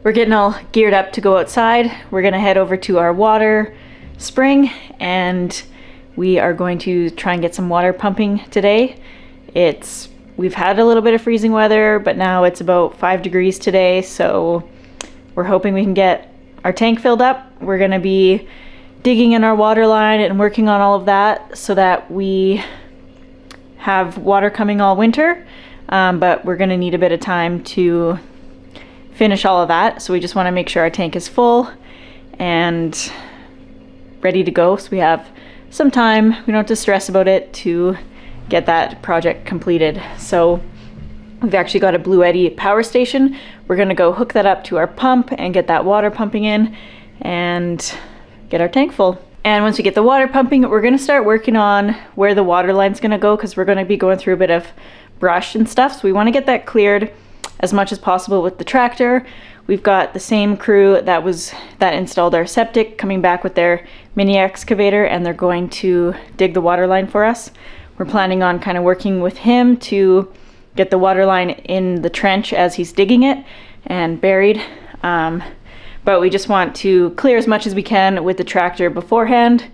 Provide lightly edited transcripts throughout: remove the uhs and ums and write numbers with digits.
we're getting all geared up to go outside. We're gonna head over to our water spring and we are going to try and get some water pumping today. We've had a little bit of freezing weather, but now it's about 5 degrees today, so we're hoping we can get our tank filled up. We're gonna be digging in our water line and working on all of that so that we have water coming all winter, but we're gonna need a bit of time to finish all of that. So we just wanna make sure our tank is full and ready to go, so we have some time, we don't have to stress about it, to get that project completed. So we've actually got a Bluetti power station. We're gonna go hook that up to our pump and get that water pumping in and get our tank full. And once we get the water pumping, we're gonna start working on where the water line's gonna go, because we're gonna be going through a bit of brush and stuff. So we wanna get that cleared as much as possible with the tractor. We've got the same crew that installed our septic coming back with their mini excavator, and they're going to dig the water line for us. We're planning on kind of working with him to get the water line in the trench as he's digging it and buried. But we just want to clear as much as we can with the tractor beforehand,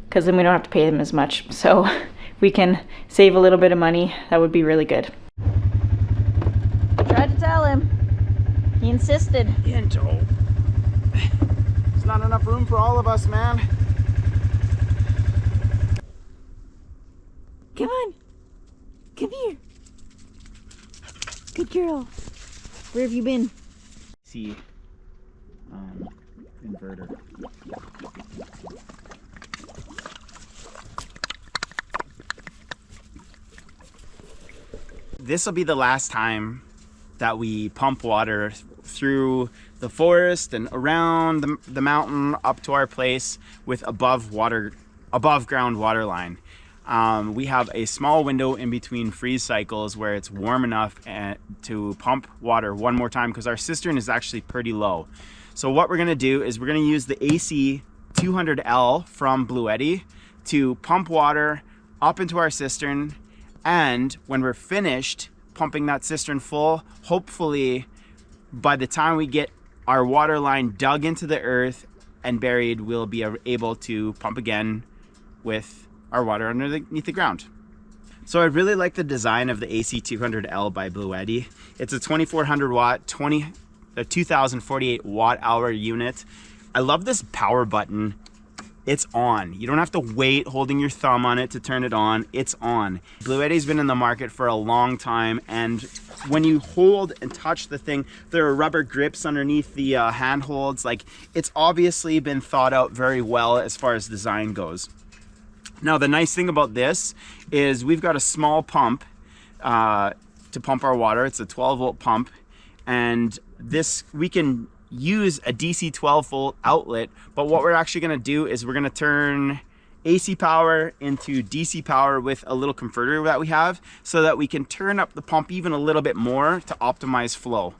because then we don't have to pay them as much. So if we can save a little bit of money, that would be really good. I tried to tell him. He insisted. There's not enough room for all of us, man. Come on. Come here. Good girl. Where have you been? See, inverter. This will be the last time that we pump water through the forest and around the mountain up to our place with above ground water line. We have a small window in between freeze cycles where it's warm enough to pump water one more time, because our cistern is actually pretty low. So what we're gonna do is we're gonna use the AC 200L from Bluetti to pump water up into our cistern, and when we're finished pumping that cistern full, hopefully by the time we get our water line dug into the earth and buried, we'll be able to pump again with our water underneath the ground. So I really like the design of the AC200L by Bluetti. It's a 2400 watt, 2048 watt hour unit. I love this power button. It's on. You don't have to wait holding your thumb on it to turn it on. It's on. Bluetti's been in the market for a long time, and when you hold and touch the thing, there are rubber grips underneath the handholds. Like, it's obviously been thought out very well as far as design goes. Now, the nice thing about this is we've got a small pump to pump our water. It's a 12 volt pump, and this, we can use a DC 12 volt outlet, but what we're actually going to do is we're going to turn AC power into DC power with a little converter that we have, so that we can turn up the pump even a little bit more to optimize flow.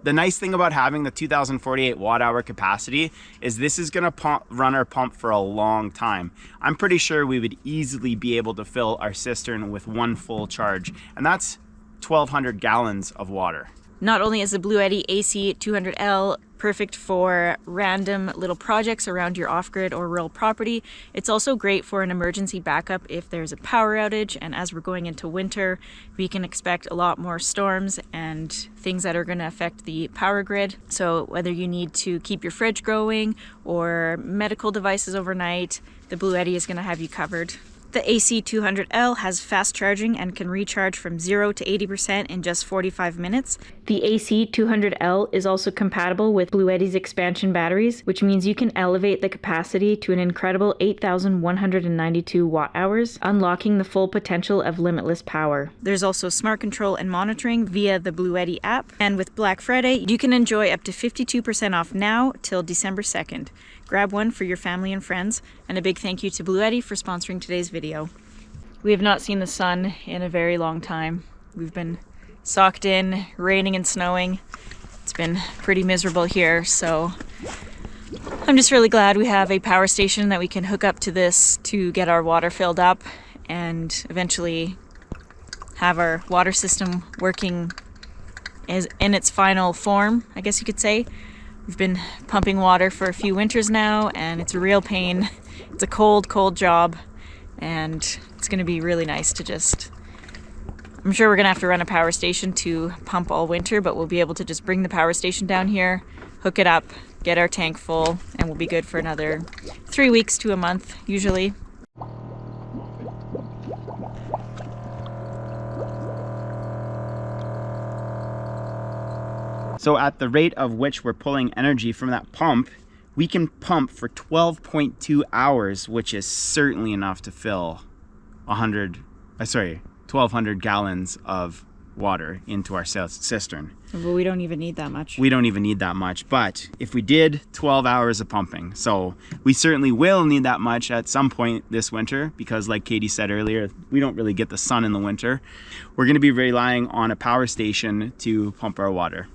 The nice thing about having the 2048 watt hour capacity is this is going to run our pump for a long time. I'm pretty sure we would easily be able to fill our cistern with one full charge, and that's 1,200 gallons of water. Not only is the Bluetti AC200L perfect for random little projects around your off-grid or rural property, it's also great for an emergency backup if there's a power outage, and as we're going into winter, we can expect a lot more storms and things that are going to affect the power grid. So whether you need to keep your fridge going or medical devices overnight, the Bluetti is going to have you covered. The AC200L has fast charging and can recharge from 0 to 80% in just 45 minutes. The AC200L is also compatible with Bluetti's expansion batteries, which means you can elevate the capacity to an incredible 8,192 watt hours, unlocking the full potential of limitless power. There's also smart control and monitoring via the Bluetti app, and with Black Friday, you can enjoy up to 52% off now till December 2nd. Grab one for your family and friends, and a big thank you to Bluetti for sponsoring today's video. We have not seen the sun in a very long time. We've been socked in, raining and snowing. It's been pretty miserable here, so I'm just really glad we have a power station that we can hook up to this to get our water filled up and eventually have our water system working in its final form, I guess you could say. We've been pumping water for a few winters now, and it's a real pain. It's a cold job, and it's going to be really nice to just... I'm sure we're going to have to run a power station to pump all winter, but we'll be able to just bring the power station down here, hook it up, get our tank full, and we'll be good for another 3 weeks to a month, usually. So at the rate of which we're pulling energy from that pump, we can pump for 12.2 hours, which is certainly enough to fill 1,200 gallons of water into our cistern. But we don't even need that much. We don't even need that much, but if we did 12 hours of pumping, so we certainly will need that much at some point this winter, because like Katie said earlier, we don't really get the sun in the winter. We're going to be relying on a power station to pump our water.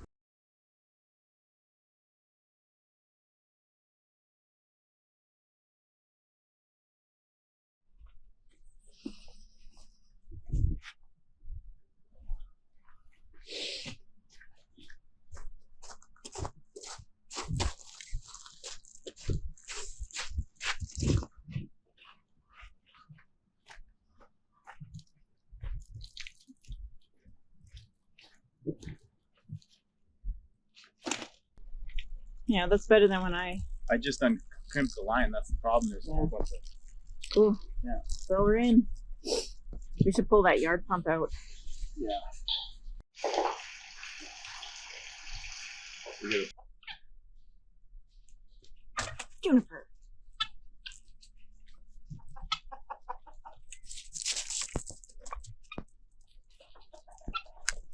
Yeah, that's better than when I just uncrimped the line. That's the problem. There's a whole bunch of... Cool. Yeah. So we're in. We should pull that yard pump out. Yeah. Juniper.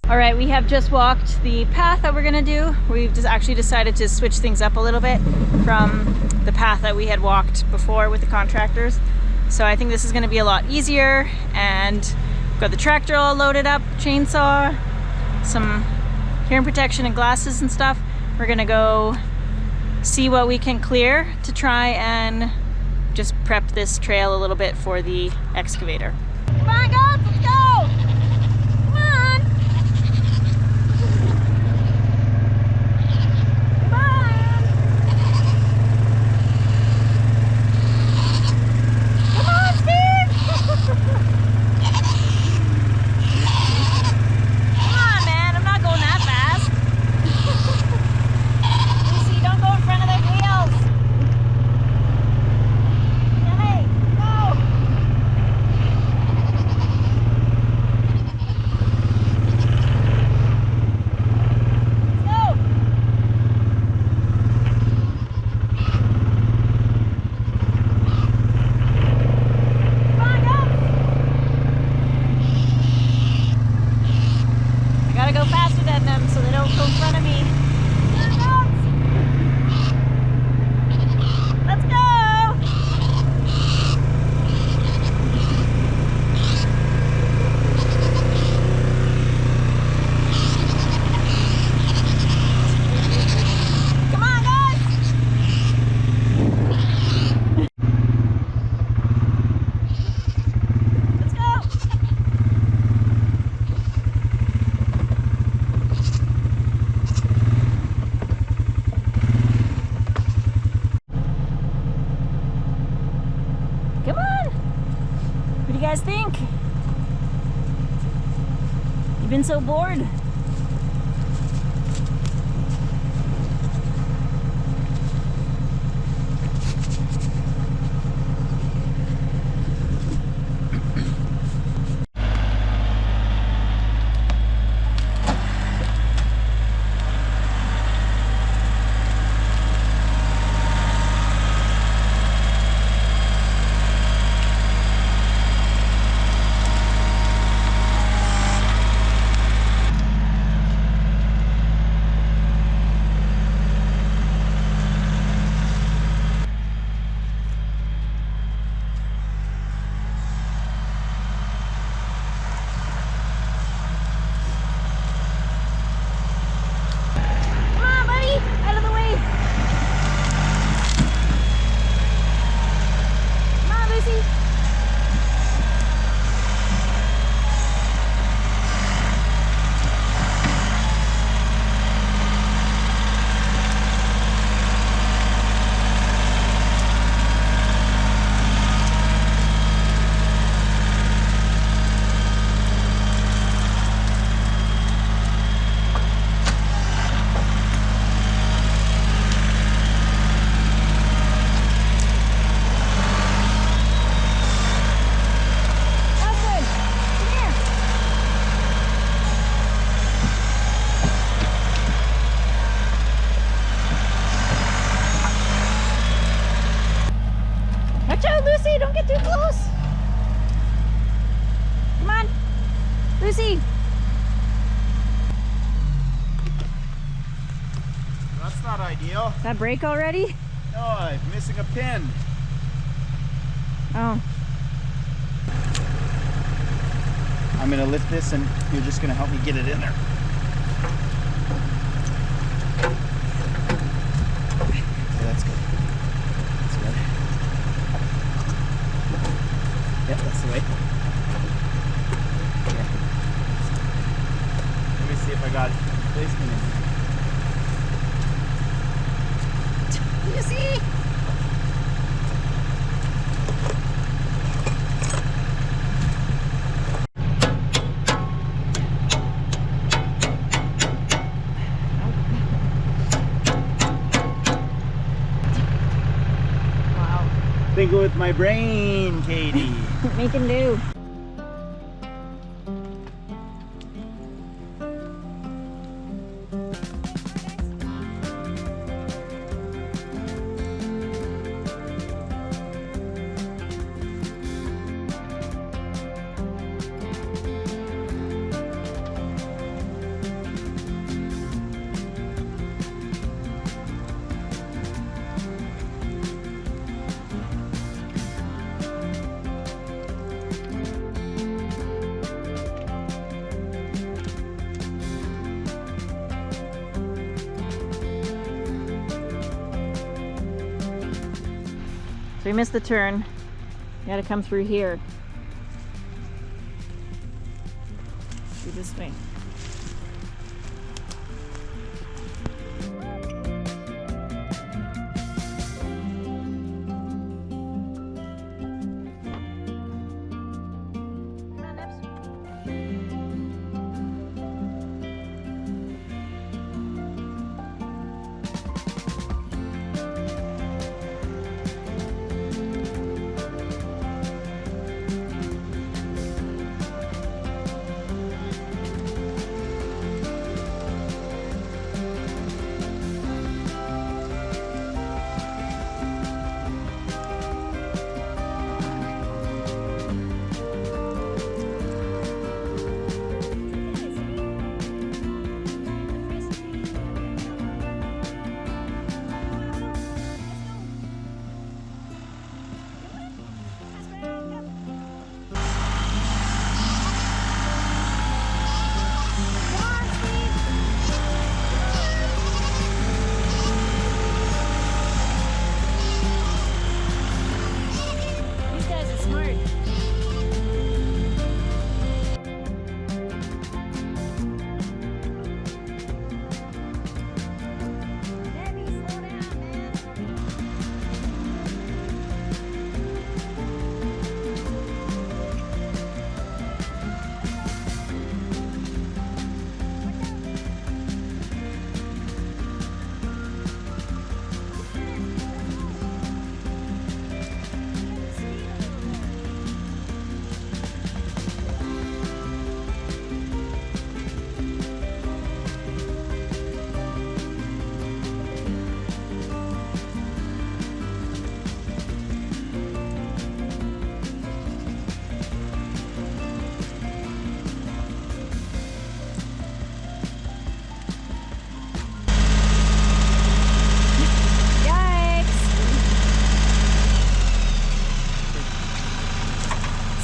All right, we have just walked the path that we're gonna do. We've just actually decided to switch things up a little bit from the path that we had walked before with the contractors. So I think this is gonna be a lot easier, and we've got the tractor all loaded up, chainsaw, some hearing protection and glasses and stuff. We're gonna go see what we can clear to try and just prep this trail a little bit for the excavator. Come on guys, let's go! Come on! Come on! Come on, Steve! Come on, man, I'm not going that fast. Lucy, don't go in front of their wheels. Hey, go! I gotta go faster than them so they don't go in front of me. Let's go! Come on, guys! Let's go! Come on! What do you guys think? You've been so bored. not ideal. That break already? No, I'm missing a pin. Oh. I'm gonna lift this and you're just gonna help me get it in there. Okay, that's good. That's good. Yep, that's the way. Okay. Let me see if I got placement in. You see? Thinking with my brain, Katie. Making do. So we missed the turn. You gotta come through here. Through this way.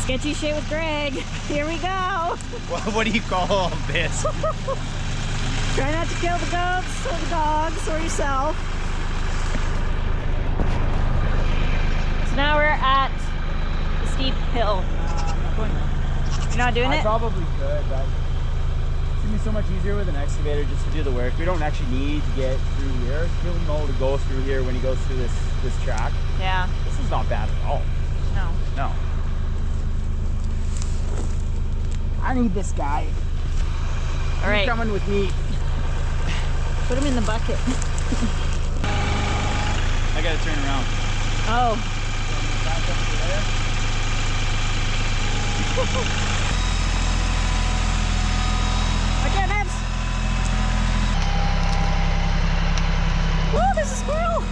Sketchy shit with Greg. Here we go. What do you call this? Try not to kill the goats or the dogs or yourself. So now we're at the steep hill. You're not doing it? I probably could, but it's gonna be so much easier with an excavator just to do the work. We don't actually need to get through here. He'll know to go through here when he goes through this track. Yeah. This is not bad at all. No. No. I need this guy. All right. He's coming with me. Put him in the bucket. I gotta turn around. Oh. Back up to there. Okay, Babs. Woo, there's a squirrel.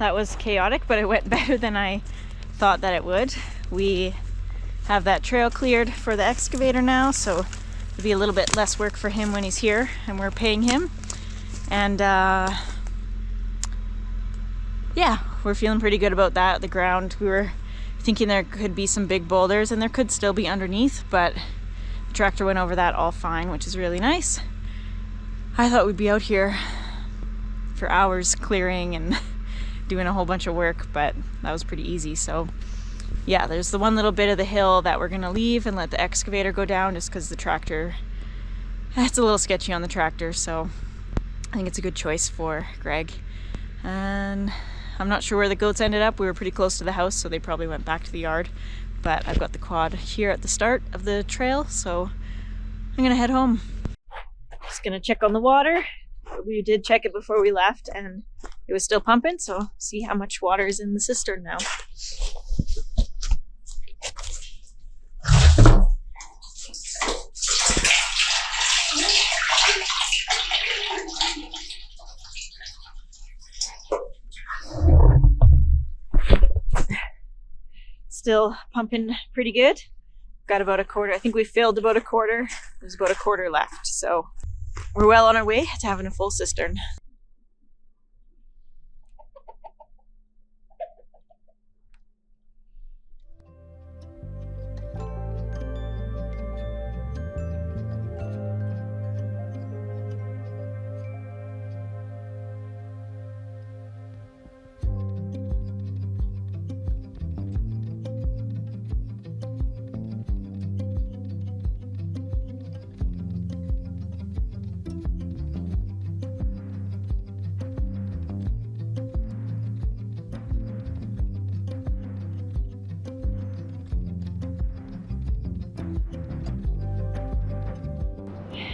that was chaotic, but it went better than I thought that it would. We have that trail cleared for the excavator now, so it'll be a little bit less work for him when he's here and we're paying him. And yeah, we're feeling pretty good about that. The ground, we were thinking there could be some big boulders and there could still be underneath, but the tractor went over that all fine, which is really nice. I thought we'd be out here for hours clearing and doing a whole bunch of work, but that was pretty easy. So yeah, there's the one little bit of the hill that we're gonna leave and let the excavator go down, just because the tractor, it's a little sketchy on the tractor, so I think it's a good choice for Greg. And I'm not sure where the goats ended up. We were pretty close to the house, so they probably went back to the yard, but I've got the quad here at the start of the trail, so I'm gonna head home. Just gonna check on the water. We did check it before we left and it was still pumping, so see how much water is in the cistern now. Still pumping pretty good. Got about a quarter. I think we filled about a quarter. There's about a quarter left, so we're well on our way to having a full cistern.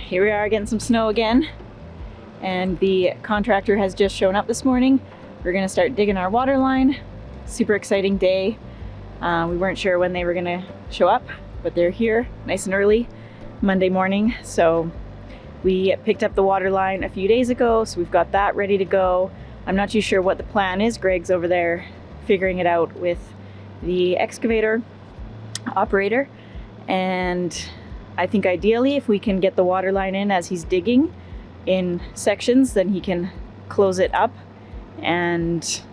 Here we are getting some snow again, and the contractor has just shown up this morning. We're gonna start digging our water line. Super exciting day. We weren't sure when they were gonna show up, but they're here nice and early Monday morning. So we picked up the water line a few days ago, so we've got that ready to go. I'm not too sure what the plan is. Greg's over there figuring it out with the excavator operator, and I think ideally if we can get the water line in as he's digging in sections, then he can close it up, and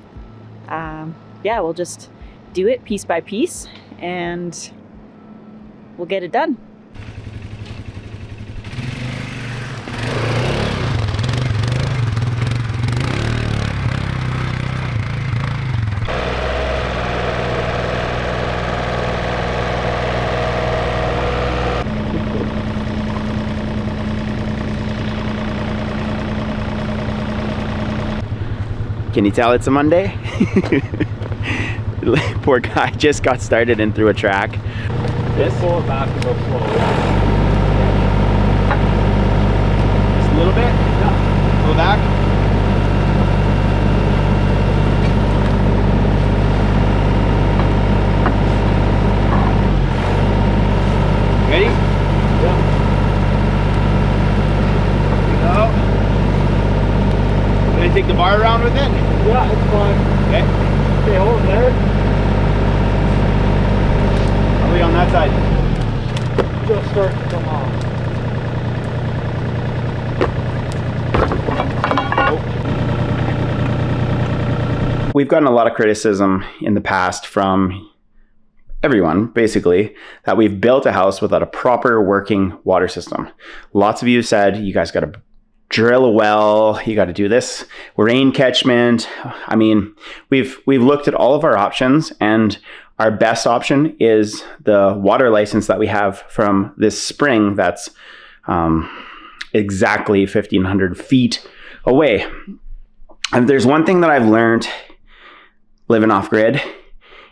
yeah, we'll just do it piece by piece and we'll get it done. Can you tell it's a Monday? Poor guy just got started and threw a track. This pull it back and go slow. Just a little bit? Yeah. Pull back. Ready? Yeah. Here we go. Gonna take the bar around with it? Yeah, it's fine. Okay. Okay, hold it there. Are we on that side? Just start to come off. We've gotten a lot of criticism in the past from everyone, basically, that we've built a house without a proper working water system. Lots of you said you guys got to drill a well, you got to do this rain catchment. I mean, we've looked at all of our options, and our best option is the water license that we have from this spring that's exactly 1,500 feet away. And there's one thing that I've learned living off grid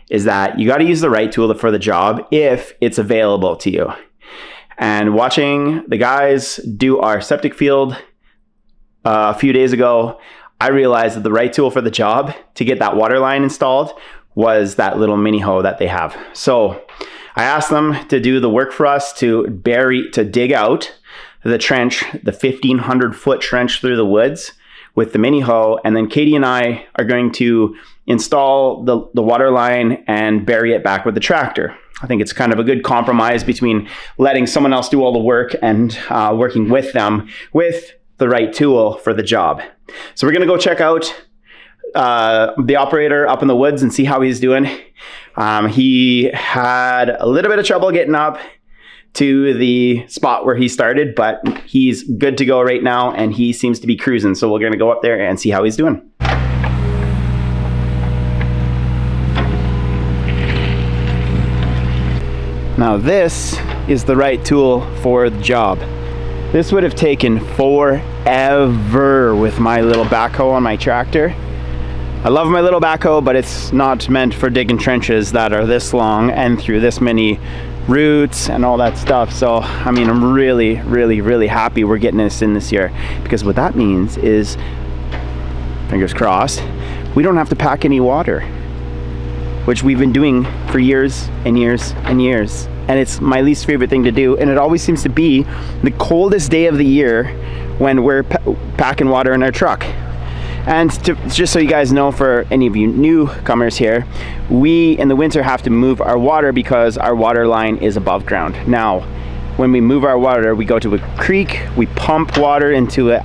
is that you got to use the right tool for the job if it's available to you. And watching the guys do our septic field a few days ago, I realized that the right tool for the job to get that water line installed was that little mini hoe that they have. So I asked them to do the work for us to dig out the trench, the 1,500 foot trench through the woods with the mini hoe, and then Katie and I are going to install the water line and bury it back with the tractor. I think it's kind of a good compromise between letting someone else do all the work and working with them with the right tool for the job. So we're gonna go check out the operator up in the woods and see how he's doing. He had a little bit of trouble getting up to the spot where he started, but he's good to go right now and he seems to be cruising. So we're gonna go up there and see how he's doing. Now this is the right tool for the job. This would have taken forever with my little backhoe on my tractor. I love my little backhoe, but it's not meant for digging trenches that are this long and through this many roots and all that stuff. So, I mean, I'm really, really, really happy we're getting this in this year, because what that means is, fingers crossed, we don't have to pack any water, which we've been doing for years and years and years. And it's my least favorite thing to do. And it always seems to be the coldest day of the year when we're packing water in our truck. And just so you guys know, for any of you newcomers here, we in the winter have to move our water because our water line is above ground. Now, when we move our water, we go to a creek, we pump water into a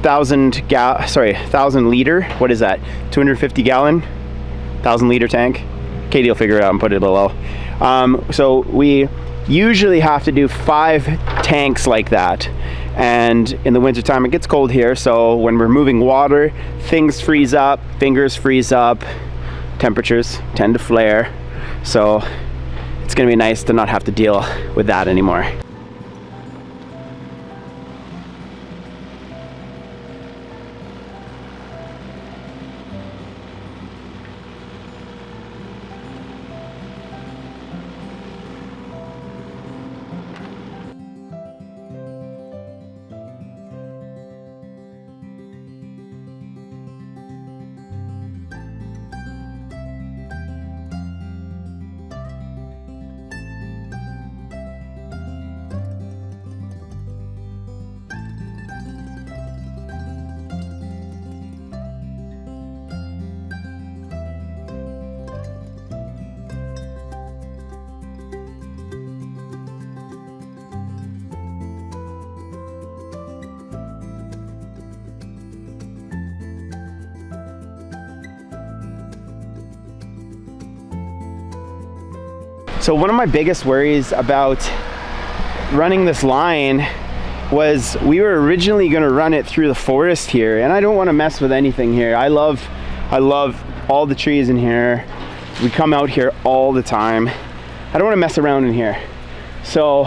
1,000 liter, what is that? 250 gallon, 1,000 liter tank. Katie will figure it out and put it below. So we usually have to do 5 tanks like that. And in the wintertime it gets cold here, so when we're moving water, things freeze up, fingers freeze up, temperatures tend to flare. So it's gonna be nice to not have to deal with that anymore. So one of my biggest worries about running this line was we were originally going to run it through the forest here, and I don't want to mess with anything here. I love all the trees in here. We come out here all the time. I don't want to mess around in here. So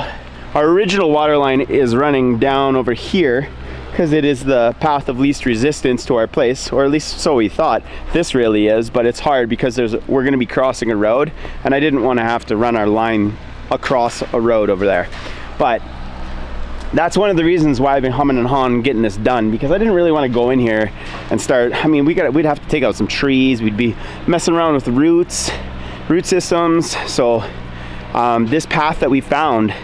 our original water line is running down over here because it is the path of least resistance to our place, or at least so we thought. This really is, but it's hard because we're going to be crossing a road, and I didn't want to have to run our line across a road over there. But that's one of the reasons why I've been humming and hawing getting this done, because I didn't really want to go in here and start, I mean, we'd have to take out some trees, we'd be messing around with root systems. So this path that we found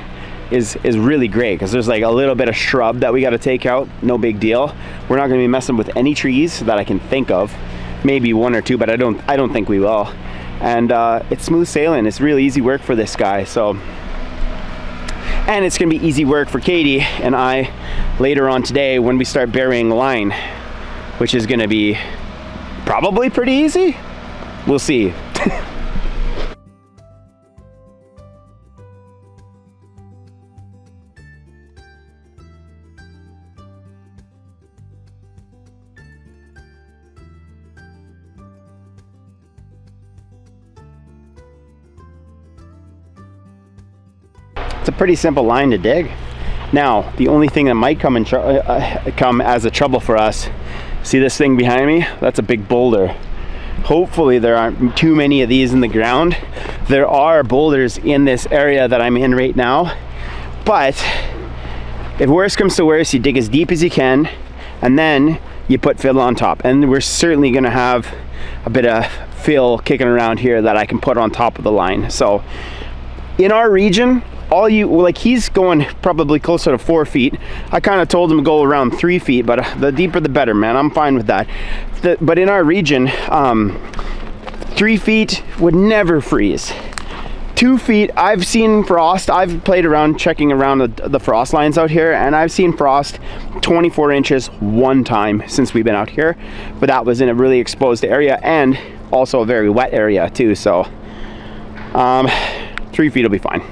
is really great, because there's like a little bit of shrub that we got to take out. No big deal. We're not going to be messing with any trees that I can think of. Maybe 1 or 2, but I don't think we will. And it's smooth sailing. It's really easy work for this guy. So, and it's going to be easy work for Katie and I later on today when we start burying line, which is going to be probably pretty easy. We'll see. It's a pretty simple line to dig. Now, the only thing that might come as a trouble for us, see this thing behind me? That's a big boulder. Hopefully there aren't too many of these in the ground. There are boulders in this area that I'm in right now, but if worst comes to worst, you dig as deep as you can, and then you put fill on top. And we're certainly gonna have a bit of fill kicking around here that I can put on top of the line. So in our region, he's going probably closer to 4 feet. I kind of told him to go around 3 feet, but the deeper the better, man. I'm fine with that. But in our region, 3 feet would never freeze. 2 feet, I've seen frost. I've played around checking around the frost lines out here, and I've seen frost 24 inches one time since we've been out here, but that was in a really exposed area and also a very wet area too. So 3 feet will be fine.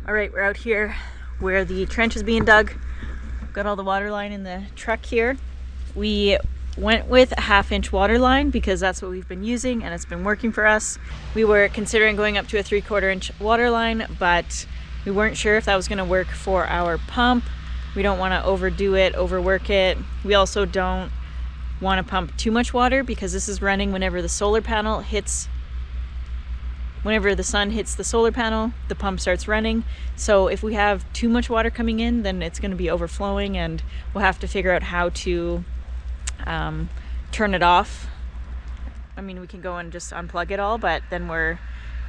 All right, we're out here where the trench is being dug. Got all the water line in the truck here. We went with a 1/2-inch water line because that's what we've been using and it's been working for us. We were considering going up to a 3/4 inch water line, but we weren't sure if that was going to work for our pump. We don't want to overdo it, overwork it. We also don't want to pump too much water because this is running whenever the solar panel hits. Whenever the sun hits the solar panel, the pump starts running. So if we have too much water coming in, then it's going to be overflowing and we'll have to figure out how to turn it off. I mean, we can go and just unplug it all, but then we're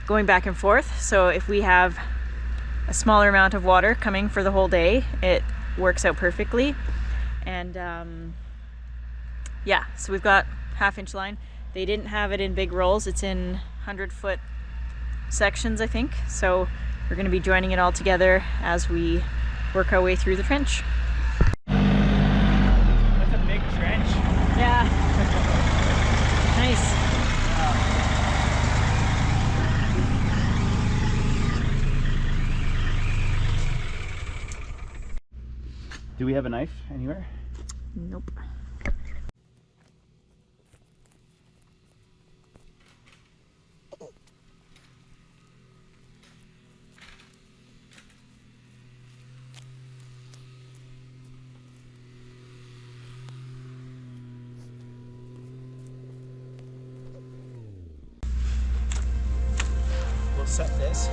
going back and forth. So if we have a smaller amount of water coming for the whole day, it works out perfectly. And yeah, so we've got 1/2-inch line. They didn't have it in big rolls. It's in 100-foot sections, I think. So we're going to be joining it all together as we work our way through the trench. That's a big trench. Yeah. Nice. Do we have a knife anywhere? Nope. We'll set this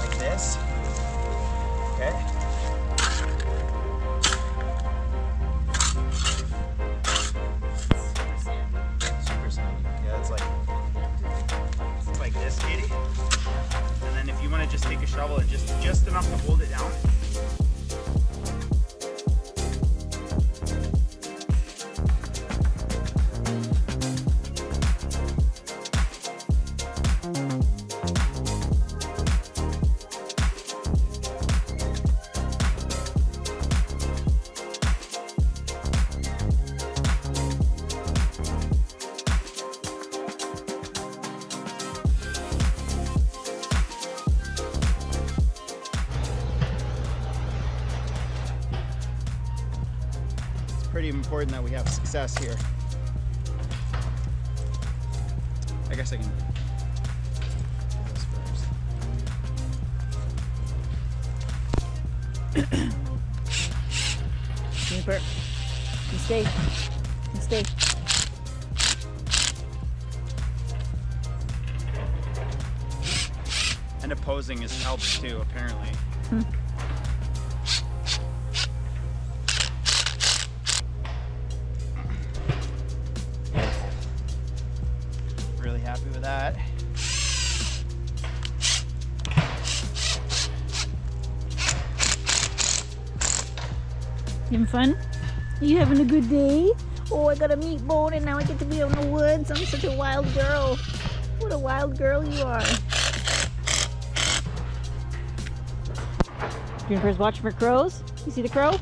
like this. Okay. Super sandy. Yeah, it's like this, Katie. And then if you want to just take a shovel and just enough to hold it down. Pretty important that we have success here. I guess I can do this first. Juniper, you stay. You stay. And opposing is helps too, apparently. Really happy with that. You having fun? You having a good day? Oh, I got a meatball and now I get to be out in the woods. I'm such a wild girl. What a wild girl you are. Juniper's watching for crows. You see the crow?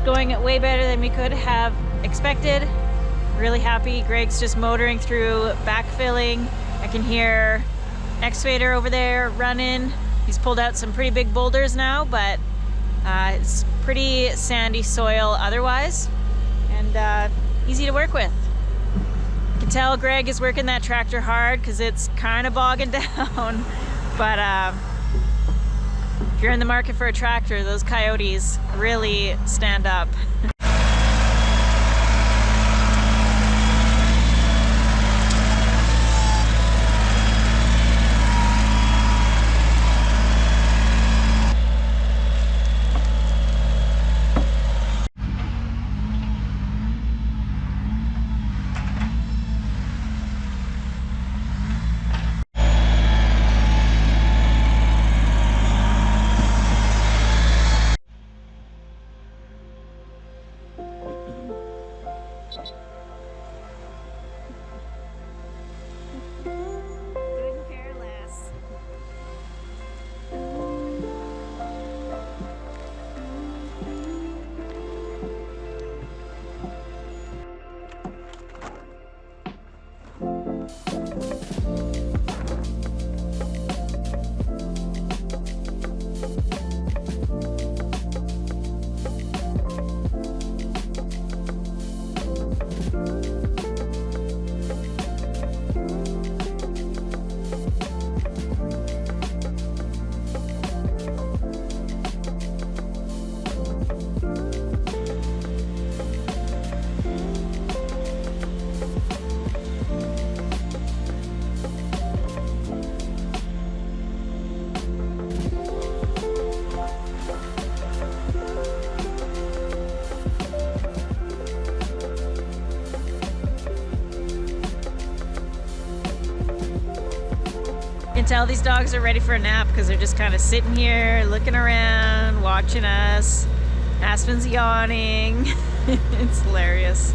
going way better than we could have expected. Really happy. Greg's just motoring through, backfilling. I can hear excavator over there running. He's pulled out some pretty big boulders now, but it's pretty sandy soil otherwise, and easy to work with. You can tell Greg is working that tractor hard because it's kind of bogging down, but if you're in the market for a tractor, those coyotes really stand up. You can tell these dogs are ready for a nap because they're just kind of sitting here, looking around, watching us. Aspen's yawning. It's hilarious.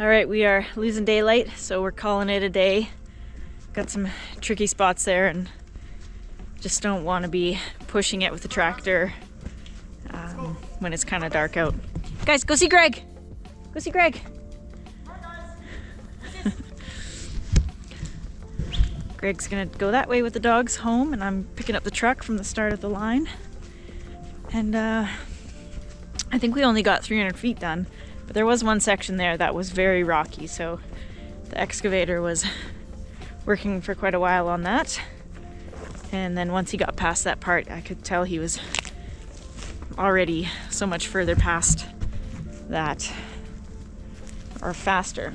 All right, we are losing daylight, so we're calling it a day. Got some tricky spots there and just don't want to be pushing it with the tractor when it's kind of dark out. Guys, go see Greg. Go see Greg. Greg's gonna go that way with the dogs home, and I'm picking up the truck from the start of the line. And I think we only got 300 feet done, but there was one section there that was very rocky, so the excavator was working for quite a while on that. And then once he got past that part, I could tell he was already so much further past that, or faster.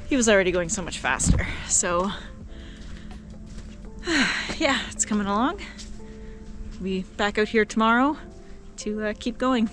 He was already going so much faster. So yeah, it's coming along. We'll be back out here tomorrow to keep going.